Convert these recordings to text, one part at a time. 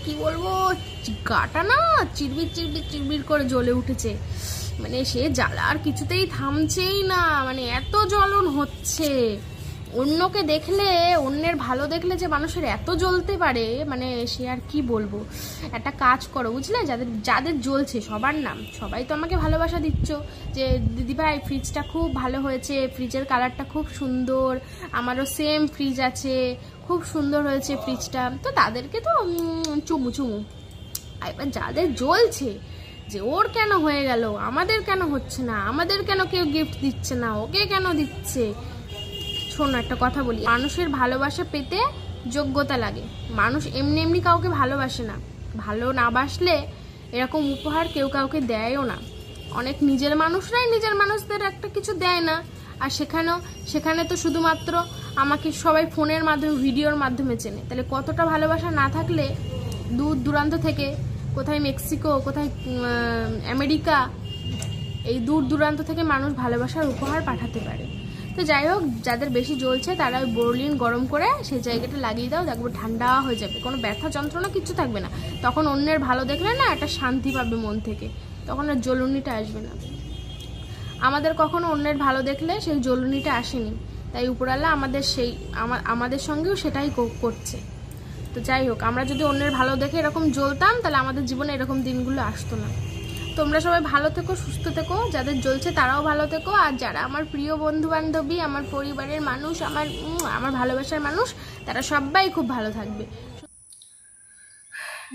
কি বলবো, গাটা না চিরবির চিরবির চিরবির করে জ্বলে উঠেছে। মানে সে জ্বালা আর কিছুতেই থামছেই না, মানে এত জ্বলন হচ্ছে। অন্যকে দেখলে, অন্যের ভালো দেখলে যে মানুষের এত জ্বলতে পারে, মানে সে আর কি বলবো। একটা কাজ করো বুঝলে, যাদের যাদের জ্বলছে সবার নাম, সবাই তো আমাকে ভালোবাসা দিচ্ছ যে দিদিভাই ফ্রিজটা খুব ভালো হয়েছে, ফ্রিজের কালারটা খুব সুন্দর, আমারও সেম ফ্রিজ আছে, খুব সুন্দর হয়েছে ফ্রিজটা, তো তাদেরকে তো চুমু চুমু। এবার যাদের জ্বলছে যে ওর কেন হয়ে গেল, আমাদের কেন হচ্ছে না, আমাদের কেন কেউ গিফট দিচ্ছে না, ওকে কেন দিচ্ছে। শোনো একটা কথা বলি, মানুষের ভালোবাসা পেতে যোগ্যতা লাগে। মানুষ এমনি এমনি কাউকে ভালোবাসে না, ভালো না বাসলে এরকম উপহার কেউ কাউকে দেয়ও না। অনেক নিজের মানুষরাই নিজের মানুষদের একটা কিছু দেয় না, আর সেখানে তো শুধুমাত্র আমাকে সবাই ফোনের মাধ্যমে, ভিডিওর মাধ্যমে চেনে। তাহলে কতটা ভালোবাসা না থাকলে দূর দূরান্ত থেকে, কোথায় মেক্সিকো, কোথায় আমেরিকা, এই দূর দূরান্ত থেকে মানুষ ভালোবাসার উপহার পাঠাতে পারে। তো যাই হোক, যাদের বেশি জ্বলছে তারা ওই বোরলিন গরম করে সেই জায়গাটা লাগিয়ে দাও, দেখবো ঠান্ডা হয়ে যাবে, কোনো ব্যথা যন্ত্রণা কিছু থাকবে না। তখন অন্যের ভালো দেখলে না একটা শান্তি পাবে মন থেকে, তখন আর জ্বলুনিটা আসবে না। আমাদের কখনো অন্যের ভালো দেখলে সেই জ্বলুনিটা আসেনি, তাই উপরওয়ালা আমাদের সঙ্গেও সেটাই করছে। তো যাই হোক, আমরা যদি অন্যের ভালো দেখে এরকম জ্বলতাম, তাহলে আমাদের জীবনে এরকম দিনগুলো আসতো না। তোমরা সবাই ভালো থেকো, সুস্থ থেকো, যাদের জ্বলছে তারাও ভালো থেকো, আর যারা আমার প্রিয় বন্ধু বান্ধবী, আমার পরিবারের মানুষ, আমার ভালোবাসার মানুষ, তারা সবাই খুব ভালো থাকবে।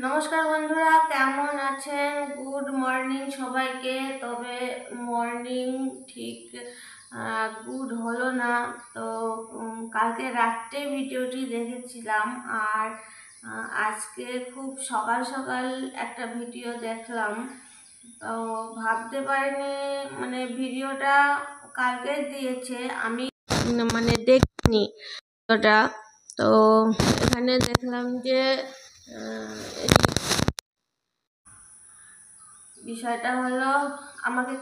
নমস্কার বন্ধুরা, কেমন আছেন? গুড মর্নিং সবাইকে। তবে মর্নিং ঠিক গুড হলো না, তো কালকে রাত্রে ভিডিওটি দেখেছিলাম, আর আজকে খুব সকাল সকাল একটা ভিডিও দেখলাম। তো ভাবতে পারিনি, মানে ভিডিওটা কালকে দিয়েছে, আমি মানে দেখিনি ওটা। তো এখানে দেখলাম যে বিষয়টা হলো, আমাকে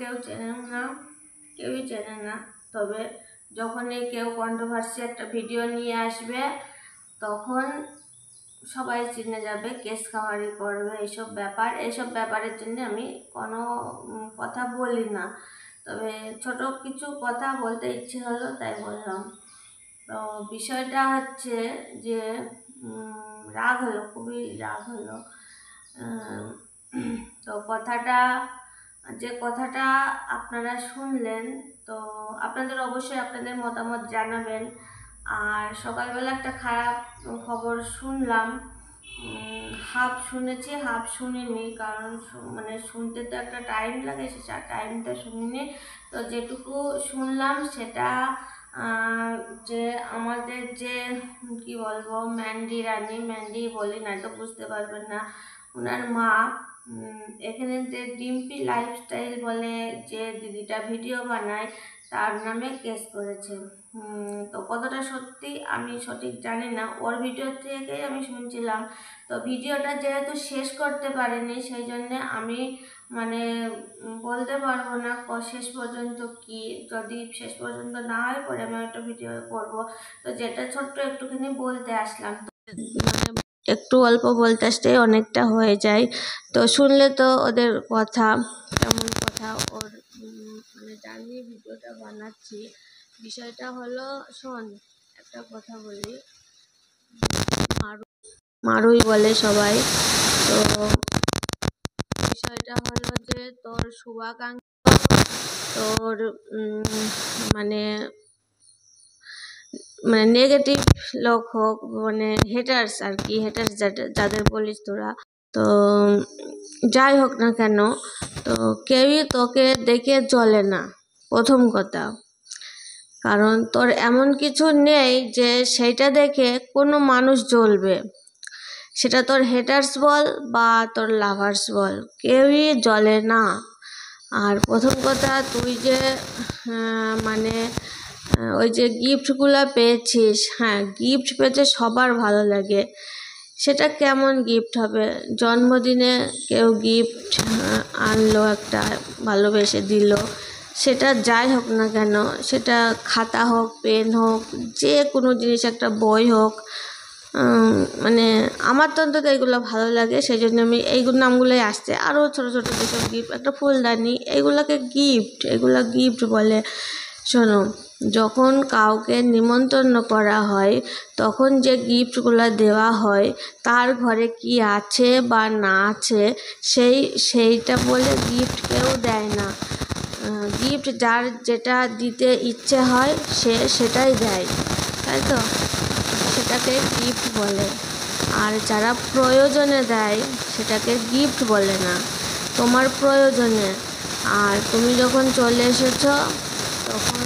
কেউই চেনে না, তবে যখনই কেউ কন্ট্রোভার্সি একটা ভিডিও নিয়ে আসবে তখন সবাই চিনে যাবে, কেস খাওয়ারি করবে, এইসব ব্যাপারের জন্য আমি কোনো কথা বলি না। তবে ছোট কিছু কথা বলতে ইচ্ছে হলো, তাই বললাম। তো বিষয়টা হচ্ছে যে খুবই রাগ হলো। তো কথাটা আপনারা শুনলেন, তো আপনাদের অবশ্যই আপনাদের মতামত জানাবেন। আর সকালবেলা একটা খারাপ খবর শুনলাম, হাফ শুনেছি হাফ শুনিনি, কারণ মানে শুনতে তো একটা টাইম লাগে, সে টাইমটা শুনিনি। তো যেটুকু শুনলাম সেটা যে আমাদের যে কি বলবো, ম্যান্ডি বলি না তো বুঝতে পারবেন না, ওনার মা এখানে যে ডিম্পি লাইফস্টাইল বলে যে দিদিটা ভিডিও বানায়, তার নামে কেস করেছে। তো কতটা সত্যি আমি সঠিক জানি না, ওর ভিডিও থেকেই আমি শুনছিলাম। তো ভিডিওটা যেহেতু শেষ করতে পারিনি, সেই জন্য আমি মানে বলতে পারবো না শেষ পর্যন্ত কি। যদি শেষ পর্যন্ত না হয় পরে আমি একটা ভিডিও করবো। তো যেটা ছোট্ট একটুখানি বলতে আসলাম, মানে একটু অল্প বলতে আসতে অনেকটা হয়ে যায়। তো শুনলে তো ওদের কথা, কেমন কথা ওর, মানে জানিয়ে ভিডিওটা বানাচ্ছি। বিষয়টা হলো, শোন একটা কথা বলি, মারুই বলে সবাই। তো বিষয়টা হলো যে তোর শুভাকাঙ্ক্ষী, তোর মানে নেগেটিভ লোক হোক, মানে হেটার্স আর কি, হেটার্স যাদের বলিস তোরা, তো যাই হোক না কেন, তো কেউই তোকে দেখে চলে না, প্রথম কথা। কারণ তোর এমন কিছু নেই যে সেইটা দেখে কোনো মানুষ জ্বলবে, সেটা তোর হেটার্স বল বা তোর লাভার্স বল, কেউই জ্বলে না। আর প্রথম কথা, তুই যে মানে ওই যে গিফটগুলো পেয়েছিস, হ্যাঁ গিফট পেতে সবার ভালো লাগে, সেটা কেমন গিফট হবে? জন্মদিনে কেউ গিফট আনলো, একটা ভালোবেসে দিল, সেটা যাই হোক না কেন, সেটা খাতা হোক, পেন হোক, যে কোনো জিনিস, একটা বই হোক, মানে আমার তো অন্তত এইগুলো ভালো লাগে, সেই জন্য আমি এইগুলো নামগুলোই আসছে। আরও ছোটো ছোটো যেসব গিফট, একটা ফুলদানি, এগুলোকে গিফট, এগুলো গিফট বলে। শোনো, যখন কাউকে নিমন্ত্রণ করা হয় তখন যে গিফটগুলো দেওয়া হয় তার ঘরে কি আছে বা না আছে সেইটা বলে গিফট কেউ দেয় না। গিফট যার যেটা দিতে ইচ্ছে হয় সেটাই দেয়, তাই তো, সেটাকে গিফট বলে। আর যারা প্রয়োজনে দেয় সেটাকে গিফট বলে না, তোমার প্রয়োজনে। আর তুমি যখন চলে এসেছো তখন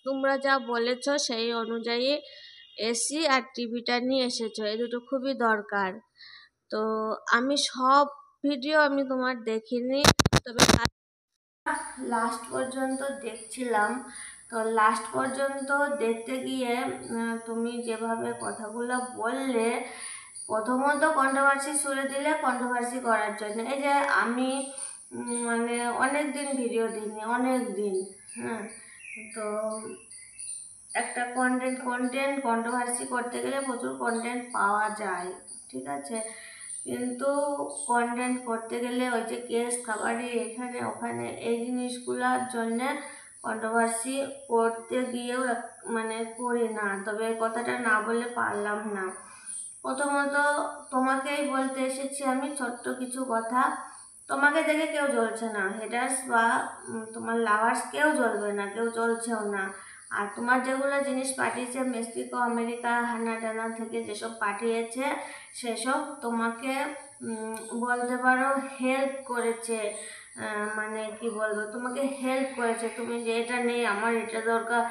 তোমরা যা বলেছো সেই অনুযায়ী এসি আর টিভিটা নিয়ে এসেছো, এই দুটো খুবই দরকার। তো আমি সব ভিডিও আমি তোমার দেখিনি, তবে লাস্ট পর্যন্ত দেখছিলাম। তো লাস্ট পর্যন্ত দেখতে গিয়ে তুমি যেভাবে কথাগুলো বললে, প্রথমত কন্ট্রোভার্সি শুরু দিলে কন্ট্রোভার্সি করার জন্য। এই যে আমি মানে অনেক দিন ভিডিও দিইনি, অনেক দিন, হ্যাঁ। তো একটা কন্টেন্ট কন্ট্রোভার্সি করতে গেলে প্রচুর কন্টেন্ট পাওয়া যায়, ঠিক আছে, কিন্তু কন্টেন্ট করতে গেলে ওই যে কেস খাবারি এখানে ওখানে এই জিনিসগুলোর জন্যে কন্ট্রোভার্সি করতে গিয়েও মানে করি না। তবে কথাটা না বলে পারলাম না। প্রথমত তোমাকেই বলতে এসেছি আমি ছোট্ট কিছু কথা। তোমাকে দেখে কেউ জ্বলছে না, হেটার্স বা তোমার লাভার্স কেউ জ্বলবে না, কেউ জ্বলছেও না। আর তোমার যেগুলো জিনিস পাঠিয়েছে মেক্সিকো, আমেরিকা, হানা টানা থেকে যেসব পাঠিয়েছে সেসব তোমাকে বলতে পারো হেল্প করেছে। মানে কি বলবো, তোমাকে হেল্প করেছে। তুমি যে এটা নেই, আমার এটা দরকার,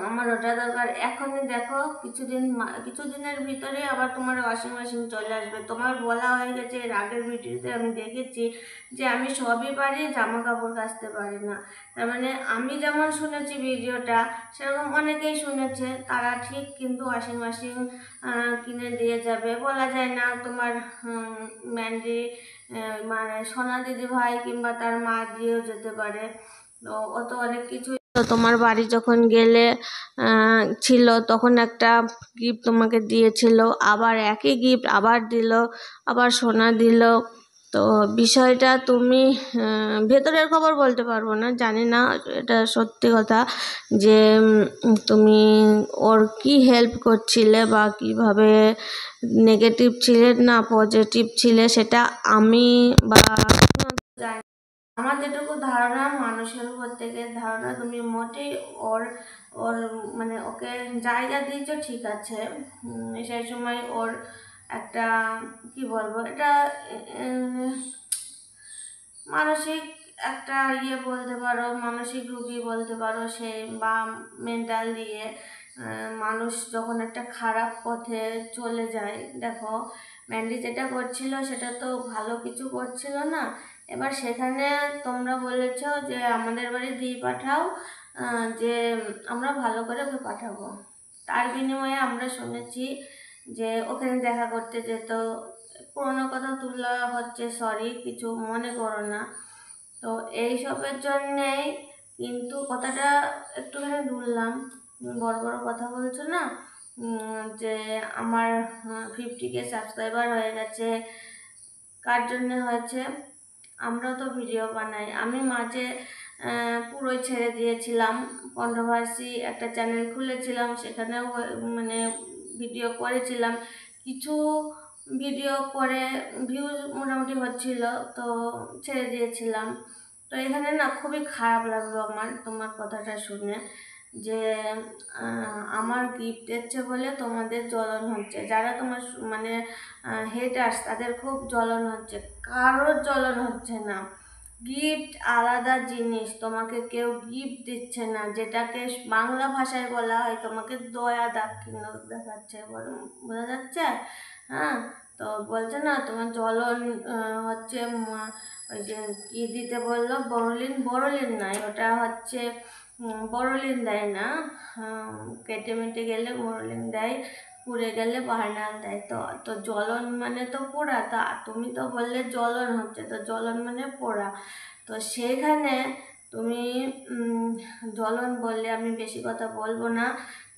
আমার ওটা দরকার, এখনই দেখো কিছুদিনের ভিতরে আবার তোমার ওয়াশিং মেশিন চলে আসবে। তোমার বলা হয়ে গেছে, এর আগের ভিডিওতে আমি দেখেছি যে আমি সবই পারি, জামা কাপড় কাচতে পারি না। তার মানে আমি যেমন শুনেছি ভিডিওটা, সেরকম অনেকেই শুনেছে, তারা ঠিক কিন্তু ওয়াশিং মেশিন কিনে দিয়ে যাবে। বলা যায় না, তোমার ম্যান্ডি মানে সোনা দিদি ভাই কিংবা তার মা দিয়েও যেতে পারে। তো অত অনেক কিছু। তো তোমার বাড়ি যখন গেলে ছিল তখন একটা গিফট তোমাকে দিয়েছিল, আবার একই গিফট আবার দিল, আবার সোনা দিল। তো বিষয়টা তুমি ভেতরের খবর বলতে পারবো না, জানি না এটা সত্যি কথা যে তুমি ওর কি হেল্প করছিলে বা কিভাবে নেগেটিভ ছিলে না পজিটিভ ছিলে, সেটা আমি বা জানি। আমার যেটুকু ধারণা, মানুষের উপর থেকে ধারণা, তুমি মোটেই ওর ওর মানে ওকে জায়গা দিয়েছো, ঠিক আছে, সেই সময় ওর একটা কি বলবো, এটা মানসিক একটা বলতে পারো, মানসিক রোগী বলতে পারো সে, বা মেন্টাল দিয়ে মানুষ যখন একটা খারাপ পথে চলে যায়। দেখো ম্যান্ডি যেটা করছিল সেটা তো ভালো কিছু করছিল না। এবার সেখানে তোমরা বলেছ যে আমাদের বাড়ি দিয়ে পাঠাও, যে আমরা ভালো করে ওকে পাঠাবো। তার বিনিময়ে আমরা শুনেছি যে ওখানে দেখা করতে যেত। পুরোনো কথা তোলা হচ্ছে, সরি, কিছু মনে করো না। তো এইসবের জন্যেই কিন্তু কথাটা একটুখানি তুললাম। বড় বড় কথা বলছো না, যে আমার 50K সাবস্ক্রাইবার হয়ে গেছে, কার জন্য হয়েছে? আমরাও তো ভিডিও বানাই। আমি মাঝে পুরোই ছেড়ে দিয়েছিলাম, কন্ট্রোভার্সি একটা চ্যানেল খুলেছিলাম, সেখানেও মানে ভিডিও করেছিলাম। কিছু ভিডিও করে ভিউজ মোটামুটি হচ্ছিল, তো ছেড়ে দিয়েছিলাম। তো এখানে না খুবই খারাপ লাগলো আমার তোমার কথাটা শুনে, যে আমার গিফট দিচ্ছে বলে তোমাদের জ্বলন হচ্ছে। যারা তোমার মানে হেটার্স, তাদের খুব জ্বলন হচ্ছে, কারোর জ্বলন হচ্ছে না। গিফট আলাদা জিনিস, তোমাকে কেউ গিফট দিচ্ছে না, যেটাকে বাংলা ভাষায় বলা হয় তোমাকে দয়া দাক্ষিণ্য দেখাচ্ছে, বোঝা যাচ্ছে? হ্যাঁ, তো বলছে না তোমার জ্বলন হচ্ছে, ওই যে কি দিতে বললো, বড়লিন নাই, ওটা হচ্ছে বড়লিন দেয় না, কেটে মেটে গেলে বড়লিন দেয়, পুড়ে গেলে বার্নাল দেয়। তো তো জ্বলন মানে তো পোড়া, তা তুমি তো বললে জ্বলন হচ্ছে, তো জ্বলন মানে পোড়া। তো সেখানে তুমি জ্বলন বললে, আমি বেশি কথা বলবো না।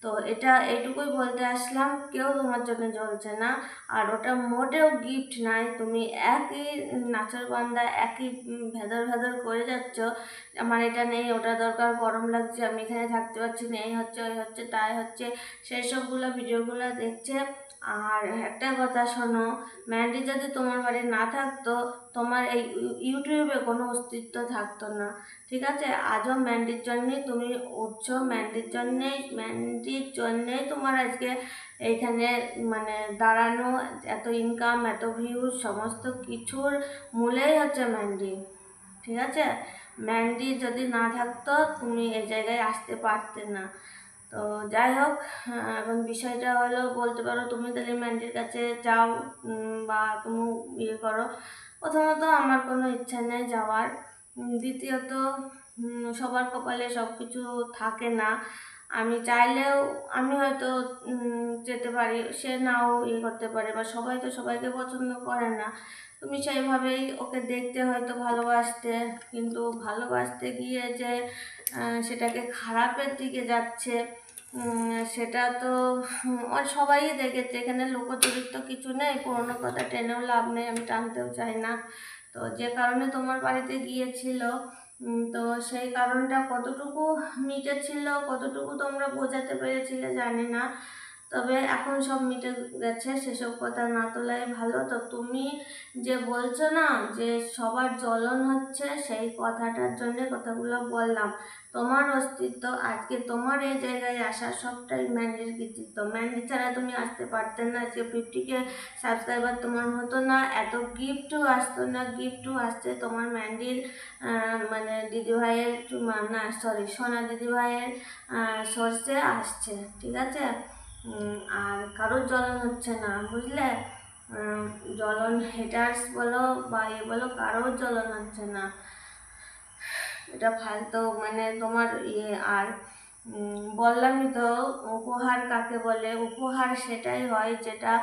তো এটা এইটুকুই বলতে আসলাম, কেউ তোমার জন্য জ্বলছে না, আর ওটা মোটেও গিফট নাই। তুমি একই নাচর বান্দা, একই ভেদর ভেদর করে যাচ্ছ, আমার এটা নেই, ওটা দরকার, গরম লাগছে, আমি এখানে থাকতে পারছি না, এই হচ্ছে ওই হচ্ছে তাই হচ্ছে, সেই সবগুলো ভিডিওগুলো দেখছে। আর একটা কথা শোনো, মেহেন্দি যদি তোমার বাড়ি না থাকতো, তোমার এই ইউটিউবে কোনো অস্তিত্ব থাকতো না, ঠিক আছে? আজও মেহেন্দির জন্যেই তুমি উঠছো, মেহেন্দির জন্যেই তোমার আজকে এইখানে মানে দাঁড়ানো, এত ইনকাম, এত ভিউজ, সমস্ত কিছুর মূলেই হচ্ছে মেহেন্দি, ঠিক আছে? মেহেন্দি যদি না থাকতো তুমি এই জায়গায় আসতে পারতে না। তো যাই হোক, এখন বিষয়টা হলো, বলতে পারো তুমি তাহলে মেহেন্দির কাছে যাও বা তুমি ইয়ে করো। প্রথমত আমার কোনো ইচ্ছা নেই যাওয়ার, দ্বিতীয়ত সবার কপালে সব কিছু থাকে না। আমি চাইলেও আমি হয়তো যেতে পারি, সে নাও ইয়ে করতে পারে, বা সবাই তো সবাইকে পছন্দ করে না। তুমি সেইভাবেই ওকে দেখতে হয়তো ভালোবাসতে, কিন্তু ভালোবাসতে গিয়ে যে সেটাকে খারাপের দিকে যাচ্ছে, সেটা তো সবাই দেখেছে। এখানে লোকচরিত্র কিছু নেই, পুরোনো কথা টেনেও লাভ নেই, আমি টানতেও চাই না। তো যে কারণে তোমার বাড়িতে গিয়েছিল, তো সেই কারণটা কতটুকু মিটেছিল, কতটুকু তোমরা বোঝাতে পেরেছিলে জানি না, তবে এখন সব মিটে গেছে, সেসব কথা না তোলাই ভালো। তো তুমি যে বলছো না যে সবার জ্বলন হচ্ছে, সেই কথাটার জন্য কথাগুলো বললাম। তোমার অস্তিত্ব, আজকে তোমার এই জায়গায় আসা সবটাই মেহেন্দির কৃতিত্ব। মেহেন্দি ছাড়া তুমি আসতে পারতে না, যে 50K সাবস্ক্রাইবার তোমার হতো না, এত গিফটও আসতো না। গিফটও আসছে তোমার মেহেন্দির মানে দিদিভাইয়ের, না সরি, সোনা দিদিভাইয়ের সোর্সে আসছে, ঠিক আছে? আর কারোর জ্বলন হচ্ছে না, বুঝলে? জ্বলন হেটার্স বলো বা এ বলো, কারোর জ্বলন হচ্ছে না, এটা ফালতু মানে তোমার ইয়ে। আর বললামই তো, উপহার কাকে বলে? উপহার সেটাই হয় যেটা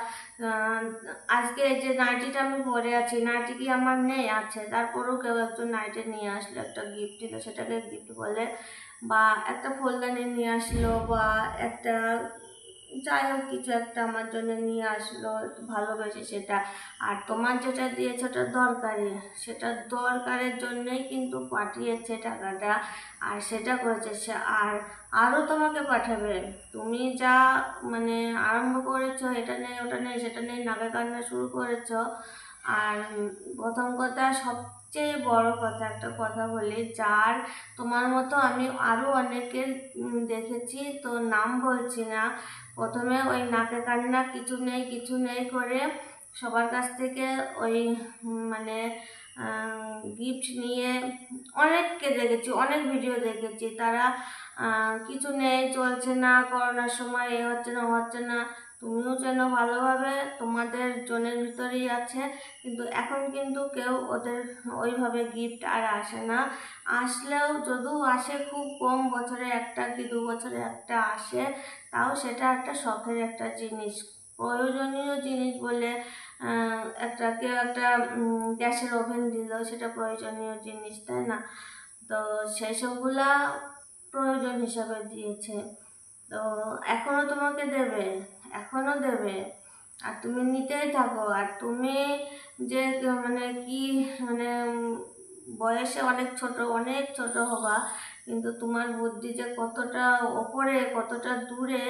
আজকে এই যে নাইটিটা আমি পরে আছি, নাইটি কি আমার নেই? আছে, তারপরেও কেউ একজন নাইটি নিয়ে আসলো, একটা গিফট দিল, সেটাকে গিফট বলে। বা একটা ফুলদানি নিয়ে আসলো, বা একটা যাই হোক কিছু একটা আমার জন্য নিয়ে আসলো, একটু ভালোবেসে সেটা। আর তোমার যেটা দিয়েছে ওটা দরকারি, সেটা দরকারের জন্যই কিন্তু পাঠিয়েছে টাকাটা, আর সেটা করেছে সে। আর আরও তোমাকে পাঠাবে। তুমি যা মানে আরম্ভ করেছো, এটা নেই ওটা নেই সেটা নেই, নাকে কান্না শুরু করেছো। আর প্রথম কথা, সবচেয়ে বড় কথা, একটা কথা বলি, যার তোমার মতো আমি আরও অনেকের দেখেছি, তো নাম বলছি না। প্রথমে ওই নাকে কান্না, কিছু নেই কিছু নেই করে সবার কাছ থেকে ওই মানে গিফট নিয়ে অনেককে দেখেছি, অনেক ভিডিও দেখেছি, তারা কিছু নেই, চলছে না, করোনার সময় এ হচ্ছে না হচ্ছে না। তুমিও যেন ভালোভাবে, তোমাদের জনের ভিতরেই আছে, কিন্তু এখন কিন্তু কেউ ওদের ওইভাবে গিফট আর আসে না। আসলেও যদিও আসে খুব কম, বছরে একটা কি 2 বছরে একটা আসে, তাও সেটা একটা শখের একটা জিনিস, প্রয়োজনীয় জিনিস বলে। একটা কেউ একটা গ্যাসের ওভেন দিল, সেটা প্রয়োজনীয় জিনিস, তাই না? তো সেই সবগুলা প্রয়োজন হিসাবে দিয়েছে। তো এখনো তোমাকে দেবে, এখনো দেবে, আর তুমি নিতেই থাকো। আর তুমি যে মানে কি মানে বয়সে অনেক ছোট হবা, কিন্তু তোমার বুদ্ধি যে কতটা ওপরে, কতটা দূরে,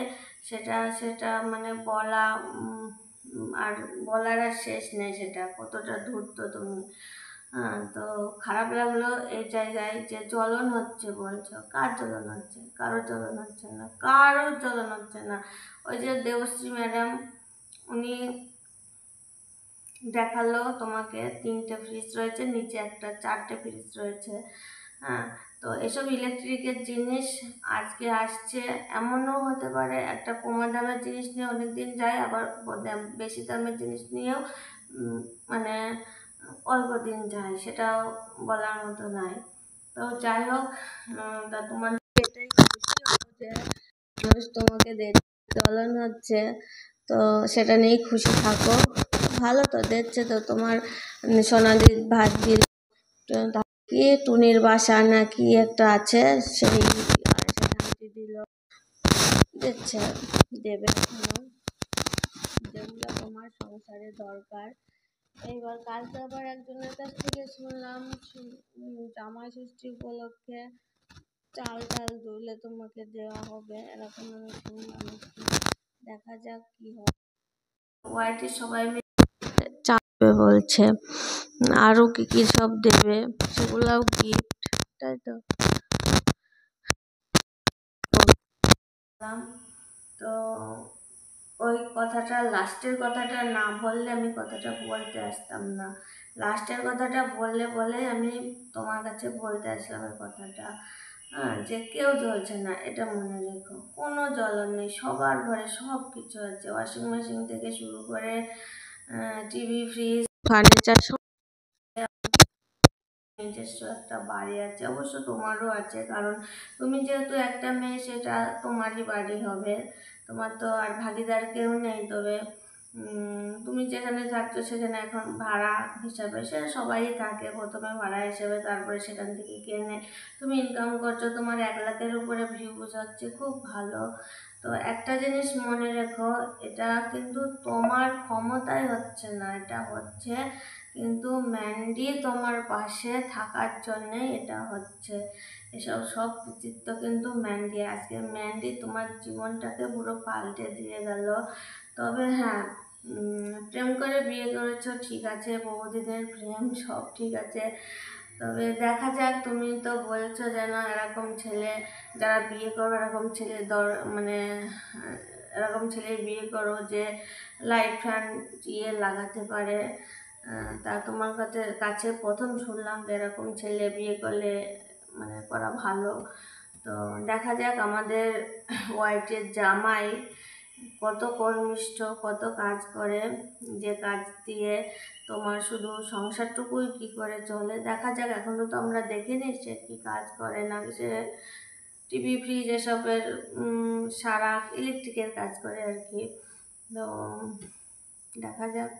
সেটা সেটা মানে বলা আর বলার আর শেষ নেই, সেটা কতটা ধূর্ত তুমি। তো খারাপ লাগলো এই জায়গায় যে জ্বলন হচ্ছে বলছো। কার জ্বলন হচ্ছে? কারোর জ্বলন হচ্ছে না, কারোর জ্বলন হচ্ছে না। ওই যে দেবশ্রী ম্যাডাম, উনি দেখালো তোমাকে 3টে ফ্রিজ রয়েছে, নিচে একটা 4টে ফ্রিজ রয়েছে। তো এসব ইলেকট্রিকের জিনিস আজকে আসছে, এমনও হতে পারে একটা কম দামের জিনিস নিয়ে অনেকদিন যায়, আবার বেশি দামের জিনিস নিয়েও মানে অল্প দিন যায়, সেটাও বলার মতো নাই। তো যাই হোক, তা তোমার এটাই খুশি হবো যে মানুষ তোমাকে জ্বলন হচ্ছে, তো সেটা নিয়েই খুশি থাকো। ভালো তো দেখছে, তো তোমার সোনালি ভাত দিল, কি টুনির বাসা না কি একটা আছে, সেই দিল। দিচ্ছে, দেবে এখনো, যেগুলো তোমার সংসারে দরকার। এইবার কালকে আবার একজনের কাছ থেকে শুনলাম জামাই ষষ্ঠী উপলক্ষে চাল ডাল দইলে তোমাকে দেওয়া হবে, এরকম আমি শুনলাম। দেখা যাক কি হয়। ওয়াইটি সবাই মিলে চাপবে বলছে, আরো কি কি সব দেবে, সেগুলাও গিফট, তাই তো। তো ওই কথাটা, লাস্টের কথাটা না বললে আমি কথাটা বলতে আসতাম না। লাস্টের কথাটা বলে আমি তোমার কাছে বলতে আসলাম এই কথাটা। হ্যাঁ, যে কেউ জ্বলছে না এটা মনে রেখো, কোনো জ্বলন নেই, সবার ঘরে সব কিছু আছে, ওয়াশিং মেশিন থেকে শুরু করে টিভি, ফ্রিজ, ফার্নিচার, সব নিজস্ব একটা বাড়ি আছে। অবশ্য তোমারও আছে, কারণ তুমি যেহেতু একটা মেয়ে, সেটা তোমারই বাড়ি হবে, তোমার তো আর ভাগিদার কেউ নেই। তবে তুমি যেখানে থাকছো সেখানে এখন ভাড়া হিসাবে, সে সবাই থাকে প্রথমে ভাড়া হিসেবে, তারপরে সেখান থেকে কেনে তুমি ইনকাম করছো, তোমার 1 লাখের উপরে ভিউজ হচ্ছে, খুব ভালো। তো একটা জিনিস মনে রেখো, এটা কিন্তু তোমার ক্ষমতায় হচ্ছে না, এটা হচ্ছে কিন্তু ম্যান্ডি তোমার পাশে থাকার জন্যে এটা হচ্ছে। এসব সব কৃতিত্ব কিন্তু ম্যান্ডি। আজকে ম্যান্ডি তোমার জীবনটাকে পুরো পাল্টে দিয়ে গেল। তবে হ্যাঁ, প্রেম করে বিয়ে করেছো, ঠিক আছে, বহুদিনের প্রেম, সব ঠিক আছে। তবে দেখা যাক, তুমি তো বলছো যেন এরকম ছেলে, যারা বিয়ে করো এরকম ছেলে মানে এরকম ছেলে বিয়ে করো যে লাইট ফ্যান লাগাতে পারে। তা তোমার কাছে প্রথম শুনলাম যে এরকম ছেলে বিয়ে করলে মানে করা ভালো। তো দেখা যাক আমাদের ওয়াইটের জামাই কত কর্মিষ্ঠ, কত কাজ করে, যে কাজ দিয়ে তোমার শুধু সংসারটুকুই কি করে চলে। দেখা যাক, এখনো তো আমরা দেখিনি সে কি কাজ করে না, সে টিভি, ফ্রিজ এসবের সারা ইলেকট্রিকের কাজ করে আর কি। তো দেখা যাক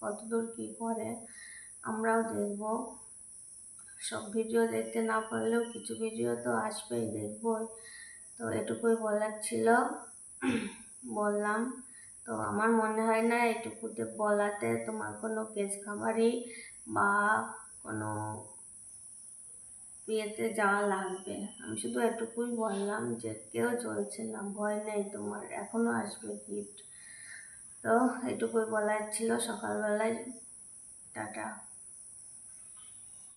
কতদূর কি করে, আমরাও দেখবো। সব ভিডিও দেখতে না পারলেও কিছু ভিডিও তো আসবেই, দেখবই। তো এটুকুই বলার ছিল, বললাম। তো আমার মনে হয় না এটুকুতে বলাতে তোমার কোনো কেস খাবারই বা কোনো বিয়েতে যাওয়া লাগবে। আমি শুধু এটুকুই বললাম যে কেউ চলছে না, ভয় নেই তোমার, এখনো আসবে গিফট। তো এটুকুই বলার ছিল সকালবেলায়। টাটা।